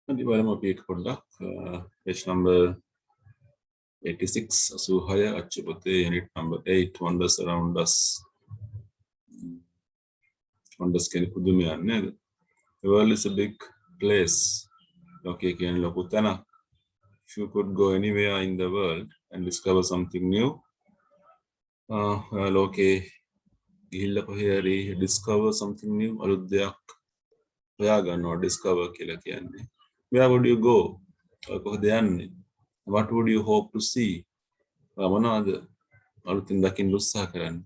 The බලමු අපි එක පොඩ්ඩක් page number 86 86 අච්චුපතේ unit number 8 wonders around us. Wonders කියන්නේ පුදුමයන් නේද? The world is a big place. Okay, කියන්නේ ලොකු තැනක්. If you could go anywhere in the world and discover something new, ලෝකේ ගිහිල්ලා කොහේ හරි discover something new අලුත් දෙයක් හොයාගන්නවා discover කියලා කියන්නේ. Where would you go? කොහොමද යන්නේ? What would you hope to see? මොනවද අලුතින් දකින්න උත්සාහ කරන්නේ?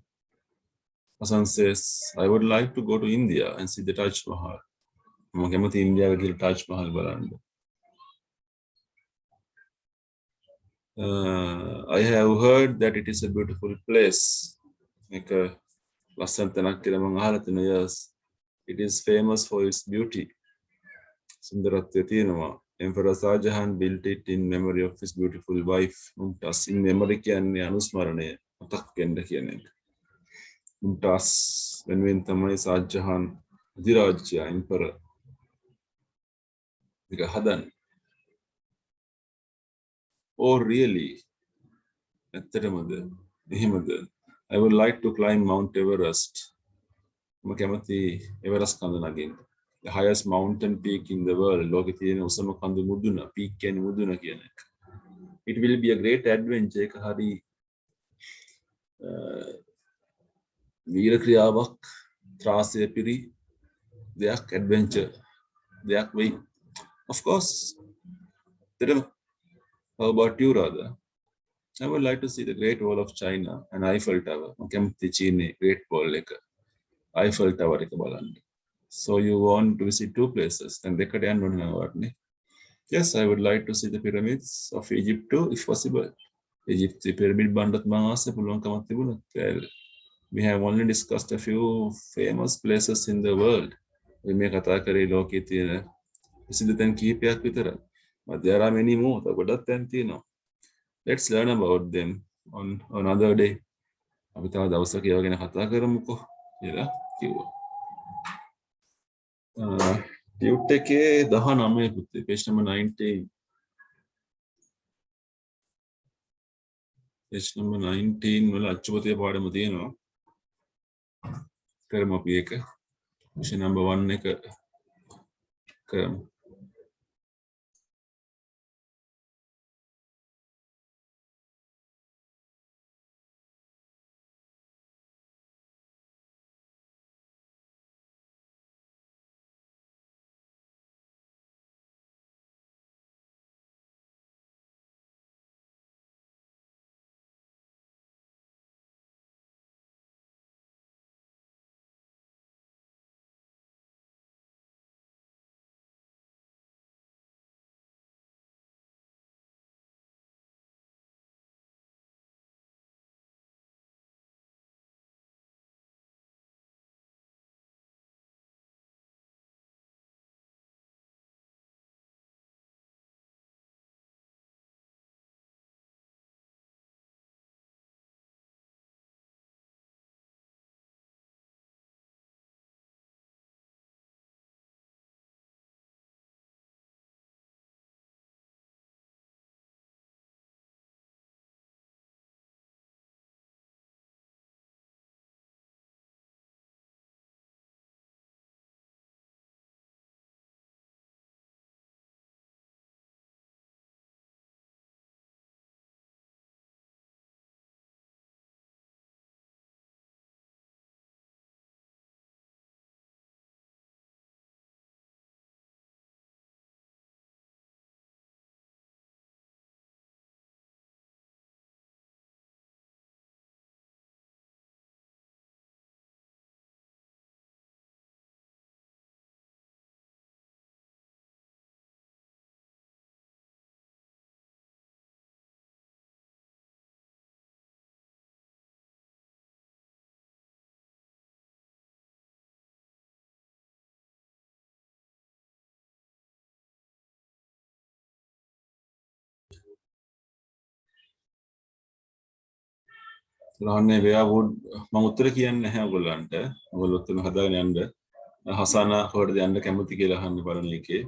Hasan says, I would like to go to India and see the Taj Mahal. මම කැමති ඉන්දියාවට ගිහින් Taj Mahal බලන්න. I have heard that it is a beautiful place. එක ලස්සන තැනක් කියලා මම අහලා තියෙනවා. Yes, it is famous for its beauty. සුන්දරත්වය තියෙනවා. Emperor Shah Jahan built it in memory of his beautiful wife Mumtaz. In memory කියන්නේ අනුස්මරණය මතක් වෙන්න කියන එක. Mumtaz වෙනුවෙන් තමයි Shah Jahan අධිරාජ්‍ය emperor එක හදන්නේ. Oh really? ඇත්තටමද? එහෙමද? I would like to climb Mount Everest. මම කැමති එවරස්ට් කඳ නගින්න. The highest mountain peak in the world. ලෝකේ තියෙන උසම කඳු මුදුන. Peak කියන්නේ මුදුන කියන එක. It will be a great adventure. එක හරි වීර ක්‍රියාවක් ත්‍රාසය පිරි දෙයක් adventure දෙයක් වෙයි. Of course. How about you, Radha? I would like to see the Great Wall of China and Eiffel Tower. මම කැමති චීනේ Great Wall එක. Eiffel Tower එක බලන්න. So you want to visit two places and දෙකට යන්න ඕනේ නේද? Yes, I would like to see the pyramids of Egypt too, if possible. Egypt pyramid බණ්ඩත් මම ආසයි පුළුවන්කමක් තිබුණොත්. We have only discussed a few famous places in the world. මේ කතා කරේ ලෝකයේ තියෙන ප්‍රසිද්ධ තැන් කිහිපයක් විතරයි. But there are many more. ගොඩක් තැන් තියෙනවා. Let's learn about them on another day. අපි තව දවසක ඒවා ගැන කතා කරමුකෝ කියලා කිව්වා. ටියුට් එකේ 19 පුතේ page number 19. page number 19 වල අච්චුපතේ පාඩම තියෙනවා. කරමු අපි ඒක. question number 1 එක කරමු. ලහන්නේ where would මම උත්තර කියන්නේ නැහැ ඔයගොල්ලන්ට. ඔයගොල්ලෝ උත්තර හදාගෙන යන්න. හසානා කොහෙද යන්න කැමති කියලා අහන්න බලන එකේ.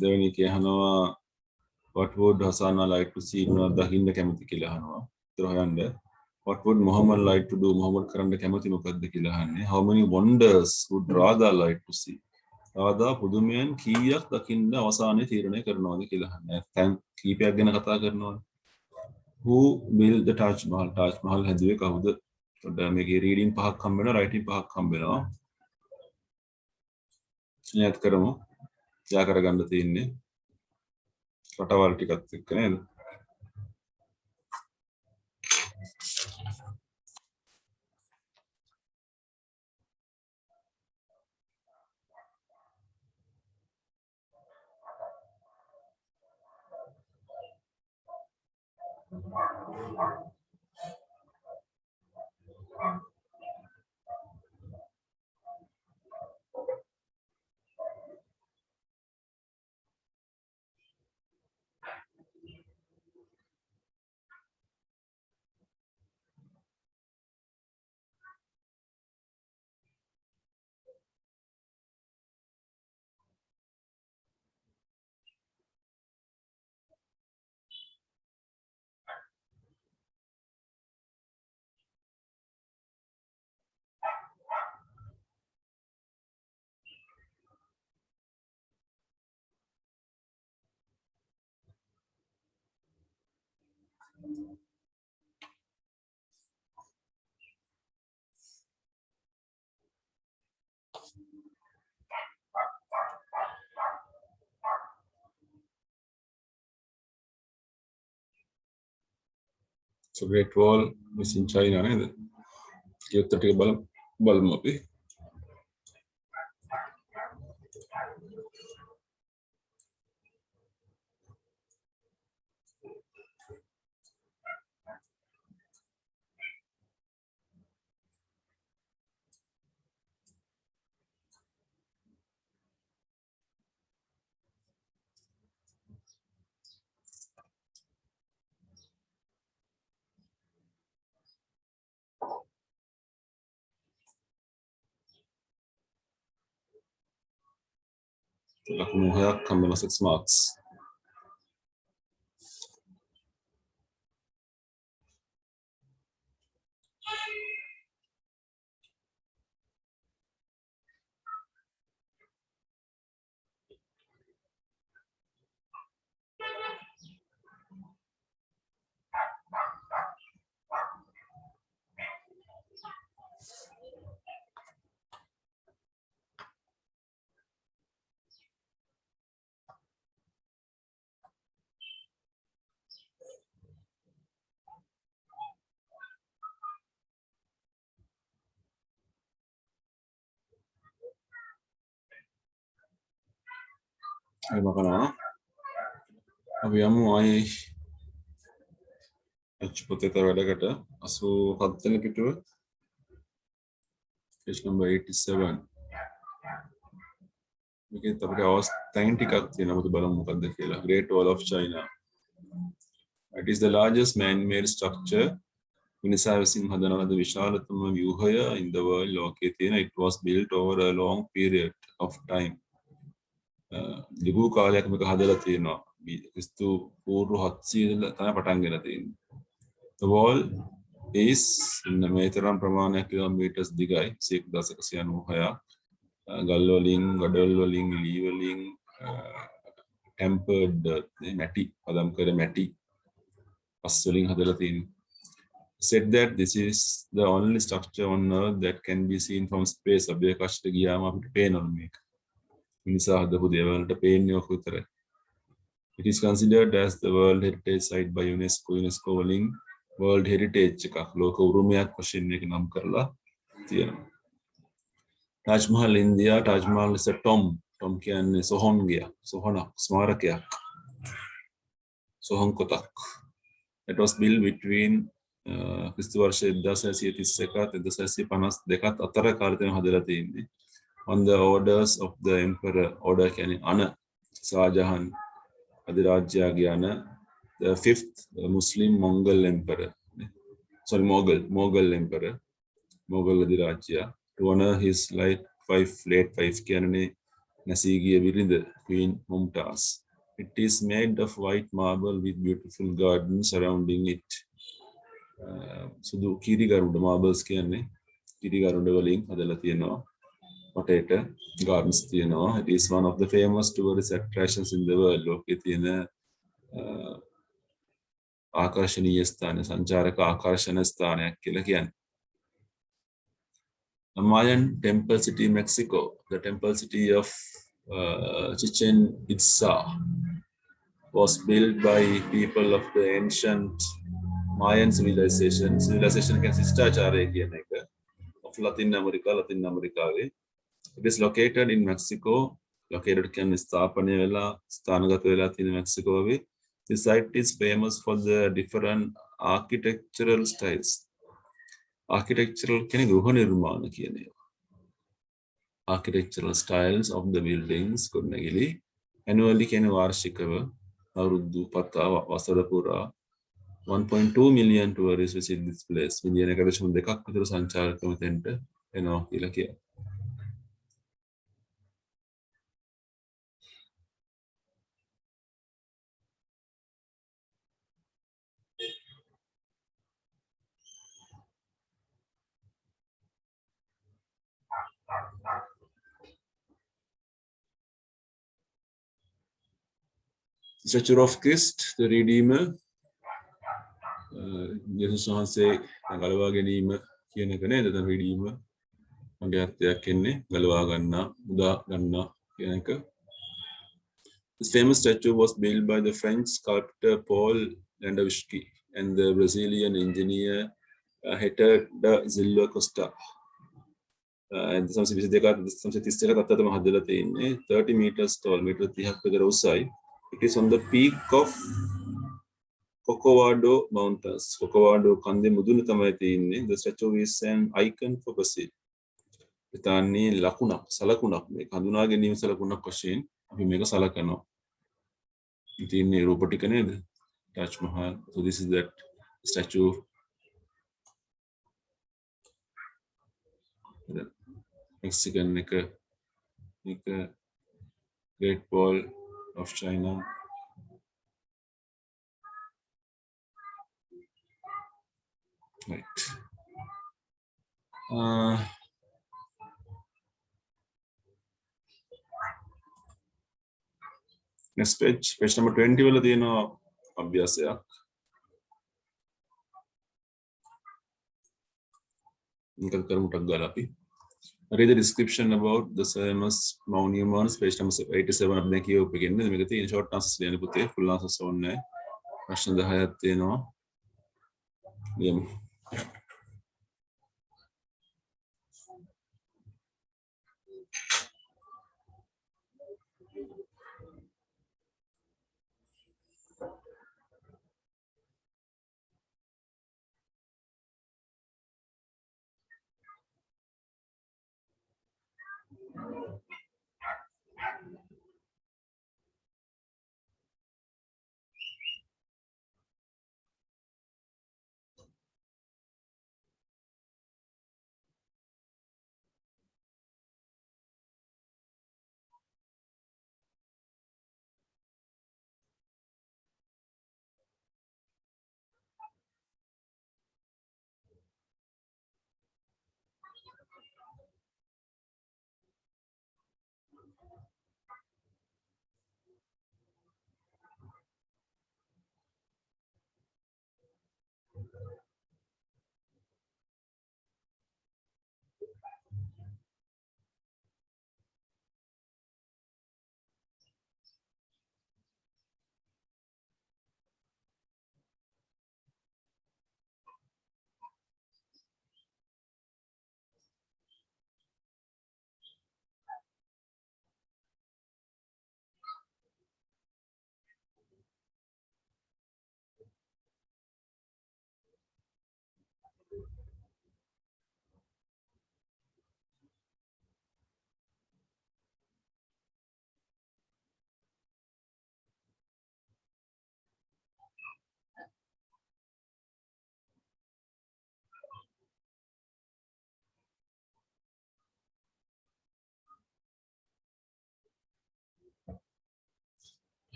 දෙවෙනි එක අහනවා what would Hasana like to see මොනවද දකින්න කැමති කියලා අහනවා. ඒතර හොයන්න what would Muhammad like to do Muhammad කරන්න කැමති මොකක්ද කියලා අහන්නේ. how many wonders would Radha like to see Radha පුදුමයන් කීයක් දකින්න අවසානයේ තීරණය කරනවාද කියලා අහන්නේ. නැත්නම් කීපයක් ගැන කතා කරනවානේ. who built the Taj Mahal Taj Mahal හැදුවේ කවුද? එතකොට මේකේ රීඩින් පහක් හම්බ වෙනවා රයිටින් පහක් හම්බ වෙනවා. ස්නේහත් කරමු. යා කරගන්න තියෙන්නේ රටවල් ටිකත් එක්ක නේද? So Great Wall is in China නේද? කියොත් ටික බලමු අපි. ලකුණු 6ක් හම්බ වෙනවා 6 marks. හරි මකනවා. අපි යමු ආයේ අච්චුපතේ වැඩකට 87 වෙනි පිටුව page number 87. මේකෙත් අපිට අවස්ථාන් ටිකක් තියෙනවා මොකද බලමු මොකක්ද කියලා. Great Wall of China. It is the largest man-made structure. මිනිසා විසින් හදන ලද විශාලතම ව්‍යුහය in the world ලෝකයේ තියෙන. It was built over a long period of time. දිගු කාලයක් මේක හදලා තියෙනවා. ක්‍රිස්තු පූර්ව 700 ඉඳලා තමයි පටන් ගෙන තියෙන්නේ. The wall is මේ තරම් ප්‍රමාණයක් කිලෝමීටර්ස් දිගයි 1196. ගල් වලින්, ගඩොල් වලින්, ලී වලින් tempered මැටි පදම් කර මැටි පස් වලින් හදලා තියෙන්නේ. Said that this is the only structure on earth that can be seen from space. අභ්‍යවකාශයට ගියාම අපිට පේනවා මේක. මිනිසා හදපු දේවල් වලට පේන්නේ ඔක විතරයි. It is considered as the World Heritage Site by UNESCO. UNESCO වලින් World Heritage එකක් ලෝක උරුමයක් වශයෙන් මේක නම් කරලා තියෙනවා. Taj Mahal India. Taj Mahal is a tomb. Tomb කියන්නේ සොහොන්ගයක්, සොහොනක්, ස්මාරකයක්. සොහොන් කොටක්. It was built between ක්‍රිස්තු වර්ෂ 1931 1952 අතර කාලෙදී හදලා තියෙන්නේ. On the orders of the emperor. Order කියන්නේ අන ශාජහන් අධිරාජ්‍යගේ අන the 5th Muslim Mongol emperor. Sorry, Mughal emperor. Mughal අධිරාජ්‍ය to honor his late wife කියන්නේ Nasigia Virinda, Queen Mumtaz. It is made of white marble with beautiful gardens surrounding it. Sudu Kirigaruda marbles කියන්නේ Kirigaruda වලින් හදලා තියෙනවා. වටේට gardens තියෙනවා. It is one of the famous tourist attractions in the world. ලෝකයේ තියෙන ආකර්ශනීය ස්ථාන සංචාරක ආකර්ෂණ ස්ථානයක් කියලා කියන්නේ. The Mayan temple city, Mexico, the temple city of Chichen Itza, was built by people of the ancient Mayan civilization. Civilization can Sistachare of Latin America. It is located in Mexico. Located can Stapane vela, Stanagata vela in Mexico. The site is famous for the different architectural styles. Architectural architectural styles of the buildings annually can varshikව අවුරුදු පතා වසර පුරා 1.2 million tourists visit this place. මිලියන 1.2ක් විතර සංචාරකයෝ මෙතෙන්ට එනවා කියලා කියනවා. Statue of Christ, the Redeemer. Jesus වහන්සේ ගලවා ගැනීම කියන එක නේද? The Redeemer. මගේ අර්ථයක් එන්නේ ගලවා ගන්නා, මුදා ගන්නා කියන එක. This famous statue was built by the French sculptor Paul Landowski and the Brazilian engineer Hector da Silva Costa. 1922 අතරතම හදලා තියෙන්නේ 30 meters tall, meter 30ක් විතර උසයි. It is on the peak of Corcovado Mountains. Corcovado කන්දේ මුදුන තමයි තියෙන්නේ. The statue is an icon for Brazil. ඉතාලි ලකුණක් සලකුණක් මේ හඳුනා ගැනීම සලකුණක් වශයෙන් අපි මේක සලකනවා. ඉතින් මේ රූප ටික නේද? Taj Mahal. So this is that statue. Mexican එක Great Wall of China. Right. Next page number 20 වල තියෙන අභ්‍යාසයක්. මේක කරමු ටක් ගාලා අපි. Read the description about the famous monuments, page number 87 අපි දැන් කියවපු එකනේ. මේක තියෙන short answers ලියන්න පුතේ. full answers ඕනේ නැහැ. ප්‍රශ්න 10ක් තියෙනවා. ලියමු.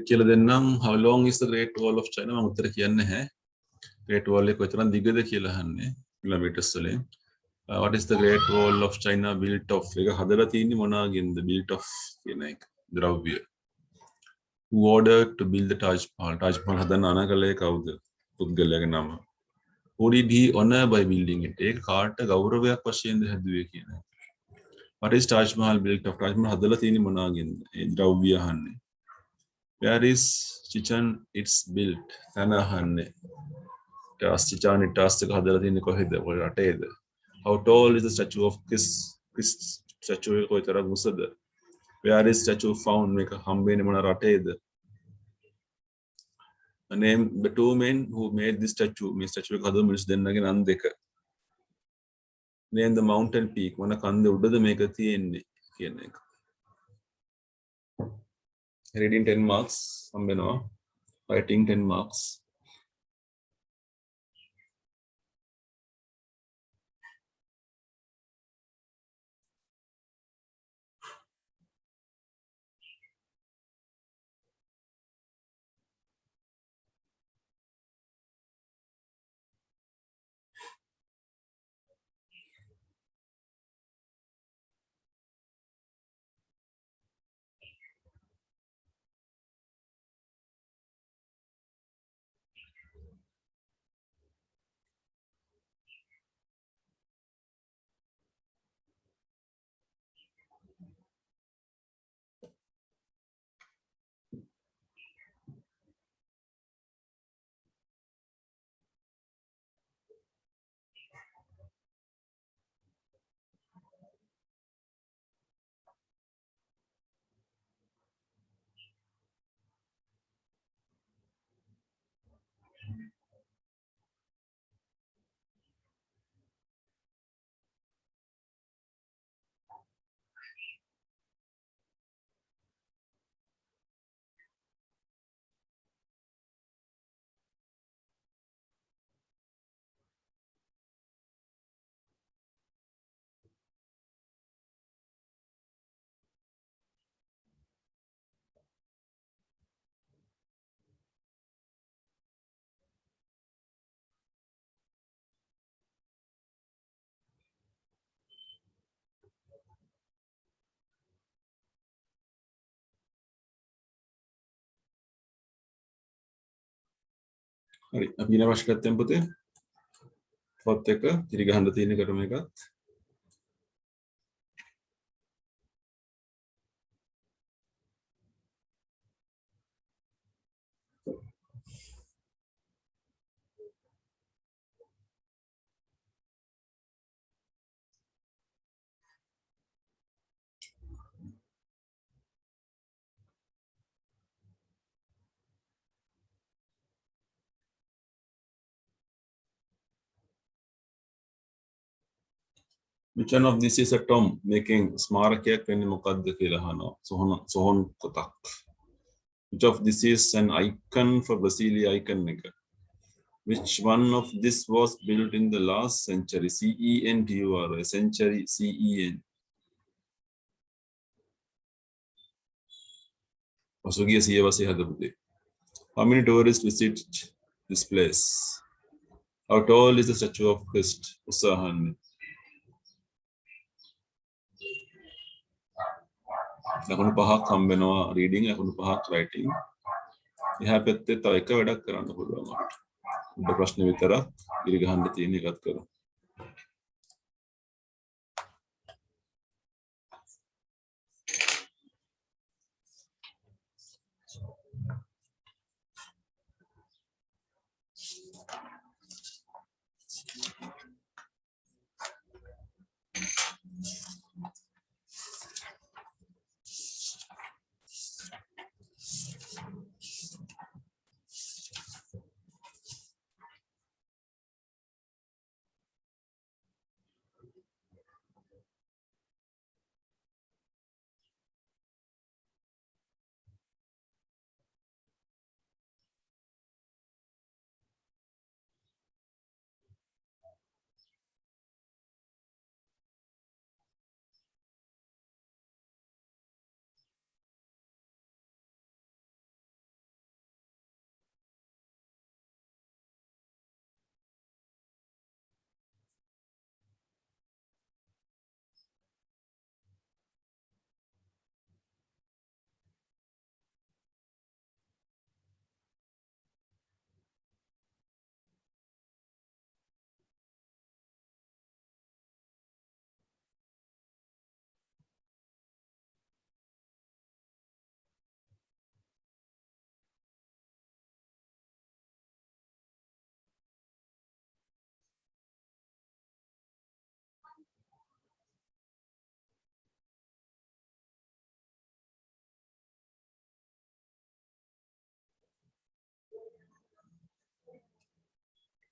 කියලා දෙන්නම්. How long is the Great Wall of China? මම උත්තර කියන්නේ නැහැ. Great Wall එක කොතරම් දිගද කියලා අහන්නේ කිලෝමීටර්ස් වලින්. What is the Great Wall of China built of? ඒක හදලා තියෙන්නේ මොනවාගෙන්ද? Built of කියන එක. ද්‍රව්‍ය. Who ordered to build the Taj Mahal? Taj Mahal හදන්න අනකලේ කවුද? පුද්ගලයාගේ නම. Who did he honor by building it? ඒක කාට ගෞරවයක් වශයෙන්ද හැදුවේ කියන එක. What is Taj Mahal built of? Taj Mahal හදලා තියෙන්නේ මොනවාගෙන්ද? ඒ ද්‍රව්‍ය අහන්නේ. Where is Chichen Itza built? තන අහන්නේ. Chichen Itza එක හදලා තියෙන්නේ කොහෙද? ඔය රටේද? How tall is the statue of Christ? statue එක කොයිතරම් උසද? Where is statue found? මේක හම්බෙන්නේ මොන රටේද? Name the two men who made this statue. මේ statue එක හදපු මිනිස් දෙන්නගේ නම් දෙක. Name the mountain peak. මොන කන්ද උඩද මේක තියෙන්නේ කියන එක. Reading 10 marks හම්බෙනවා. Writing 10 marks. හරි අපි ඊළඟ ප්‍රශ්න ගත්තෙන් පුතේ. පොත් එක ඉරි ගහන්න තියෙන ක්‍රම එකත්. Which one of this is a Tom making ස්මාරකයක් වෙන්නේ මොකද්ද කියලා අහනවා. සොහොන් කොටක්. Which of this is an icon for Brasilia icon එක. Which one of this was built in the last century? CENTURY century CEN. පසුගිය සියවසේ හදපු. How many tourists visit this place? How tall is the statue of Christ? උසාහන්නේ. ලකුණු 5ක් හම්බෙනවා reading ලකුණු 5ක් writing. එහා පැත්තේ තව එක වැඩක් කරන්න පුළුවන් අපිට. උඩ ප්‍රශ්න විතරක් ඉරි ගහන්න තියෙන එකත් කරමු.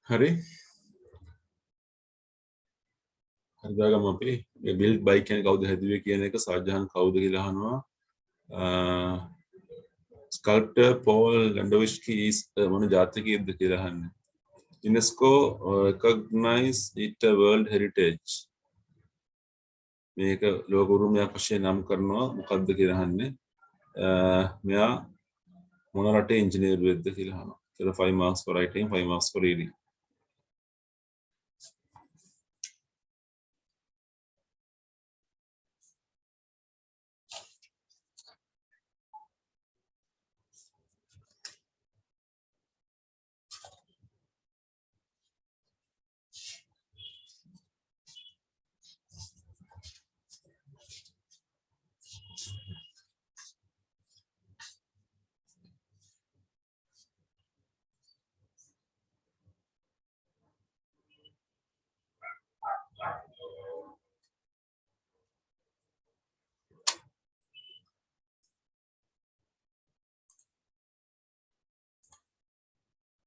හරි හරිදාගම අපි බිල්ඩ් බයික් කියන්නේ කවුද හැදුවේ කියන එක සාජහන් කවුද කියලා අහනවා ස්කල්ප්ටර් පෝල් ලැන්ඩෝවිස්කි මොන ජාතිකයෙක්ද කියලා අහන්නේ UNESCO recognize it a world heritage මේක ලෝක උරුමයක් වශයෙන් නම් කරනවා මොකද්ද කියලා අහන්නේ මෙයා මොන රටේ ඉංජිනේරුවෙක්ද කියලා අහනවා. So 5 marks for writing, 5 marks for reading.